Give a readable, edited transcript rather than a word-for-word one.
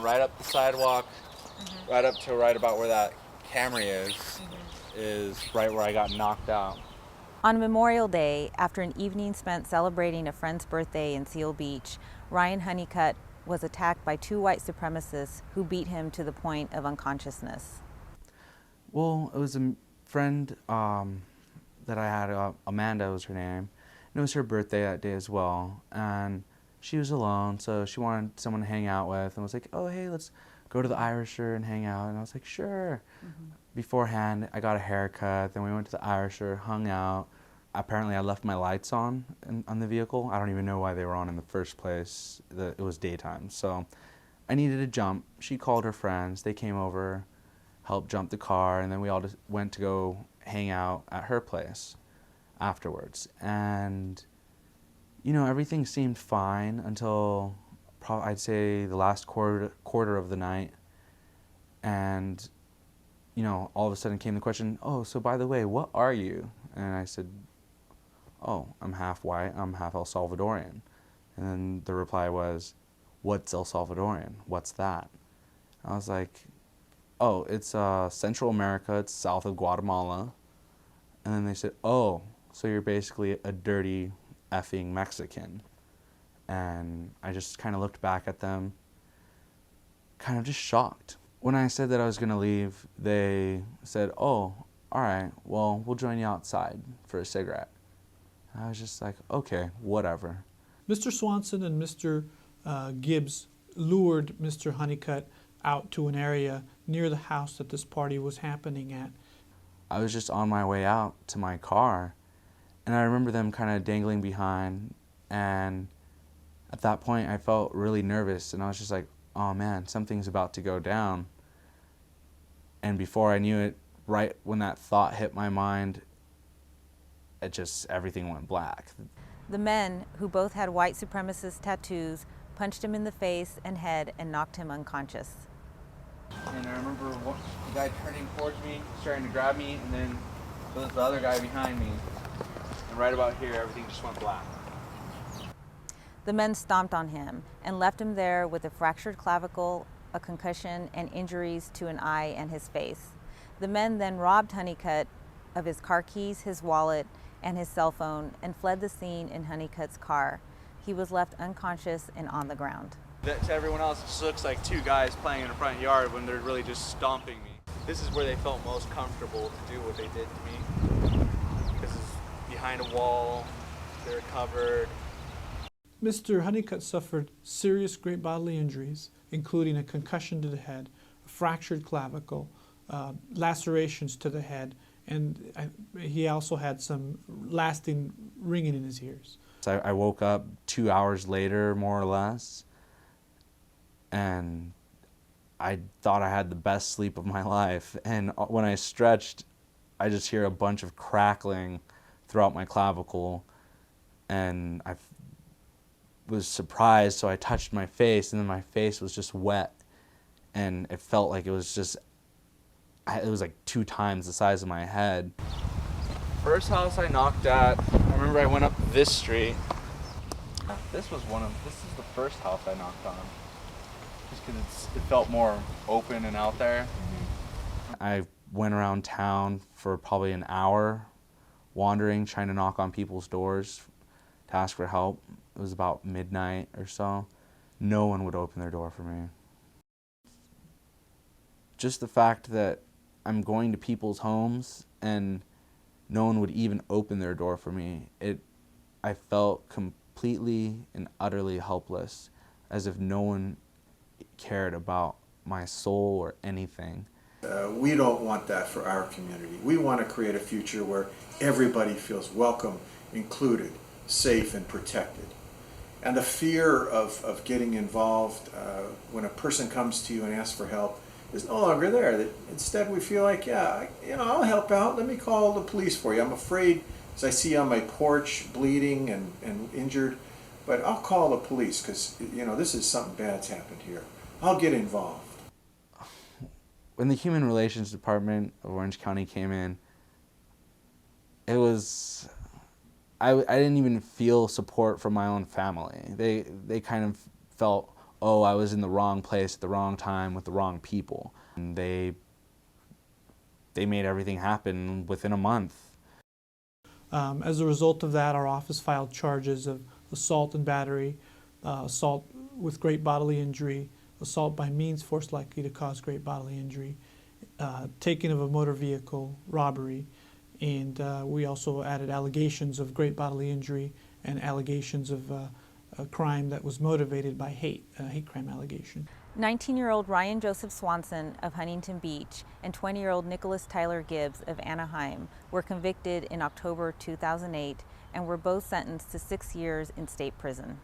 went right up the sidewalk, right up to right about where that Camry is right where I got knocked out. On Memorial Day, after an evening spent celebrating a friend's birthday in Seal Beach, Ryan Honeycutt was attacked by two white supremacists who beat him to the point of unconsciousness. Well, it was a friend that I had, Amanda was her name, and it was her birthday that day as well, and she was alone, so she wanted someone to hang out with, and was like, oh, hey, let's go to the Irisher and hang out, and I was like, sure. Beforehand, I got a haircut, then we went to the Irisher, hung out. Apparently, I left my lights on the vehicle. I don't even know why they were on in the first place. It was daytime, so I needed a jump. She called her friends, they came over, helped jump the car, and then we all just went to go hang out at her place afterwards. And, you know, everything seemed fine until I'd say the last quarter of the night. And, you know, all of a sudden came the question, oh, so by the way, what are you? And I said, oh, I'm half white, I'm half El Salvadorian. And then the reply was, what's El Salvadorian? What's that? I was like, oh, it's Central America, it's south of Guatemala. And then they said, oh, so you're basically a dirty effing Mexican. And I just kind of looked back at them, kind of just shocked. When I said that I was going to leave, they said, oh, all right, well, we'll join you outside for a cigarette. And I was just like, okay, whatever. Mr. Swanson and Mr. Gibbs lured Mr. Honeycutt out to an area near the house that this party was happening at. I was just on my way out to my car, and I remember them kind of dangling behind, and at that point I felt really nervous, and I was just like, oh man, something's about to go down. And before I knew it, right when that thought hit my mind, everything went black. The men, who both had white supremacist tattoos, punched him in the face and head and knocked him unconscious. And I remember the guy turning towards me, starting to grab me, and then there was the other guy behind me. And right about here, everything just went black. The men stomped on him and left him there with a fractured clavicle, a concussion, and injuries to an eye and his face. The men then robbed Honeycutt of his car keys, his wallet, and his cell phone, and fled the scene in Honeycutt's car. He was left unconscious and on the ground. To everyone else, it just looks like two guys playing in the front yard when they're really just stomping me. This is where they felt most comfortable to do what they did to me. This is behind a wall, they're covered. Mr. Honeycutt suffered serious great bodily injuries, including a concussion to the head, a fractured clavicle, lacerations to the head, and he also had some lasting ringing in his ears. So I woke up 2 hours later, more or less, and I thought I had the best sleep of my life. And when I stretched, I just hear a bunch of crackling throughout my clavicle, and I was surprised, so I touched my face, and then my face was just wet, and it felt like it was like 2 times the size of my head. First house I knocked at, I remember I went up this street. This is the first house I knocked on, just because it felt more open and out there. I went around town for probably an hour, wandering, trying to knock on people's doors to ask for help. It was about midnight or so. No one would open their door for me. Just the fact that I'm going to people's homes and no one would even open their door for me, I felt completely and utterly helpless, as if no one cared about my soul or anything. We don't want that for our community. We want to create a future where everybody feels welcome, included, safe, and protected. And the fear of getting involved when a person comes to you and asks for help is no longer there. That instead we feel like, yeah, I'll help out. Let me call the police for you. I'm afraid, as I see on my porch, bleeding and injured, but I'll call the police because, this is something bad's happened here. I'll get involved. When the Human Relations Department of Orange County came in, it was... I didn't even feel support from my own family. They kind of felt, oh, I was in the wrong place at the wrong time with the wrong people. And they made everything happen within a month. As a result of that, our office filed charges of assault and battery, assault with great bodily injury, assault by means force likely to cause great bodily injury, taking of a motor vehicle, robbery, and we also added allegations of great bodily injury and allegations of a crime that was motivated by hate, a hate crime allegation. 19-year-old Ryan Joseph Swanson of Huntington Beach and 20-year-old Nicholas Tyler Gibbs of Anaheim were convicted in October 2008 and were both sentenced to 6 years in state prison.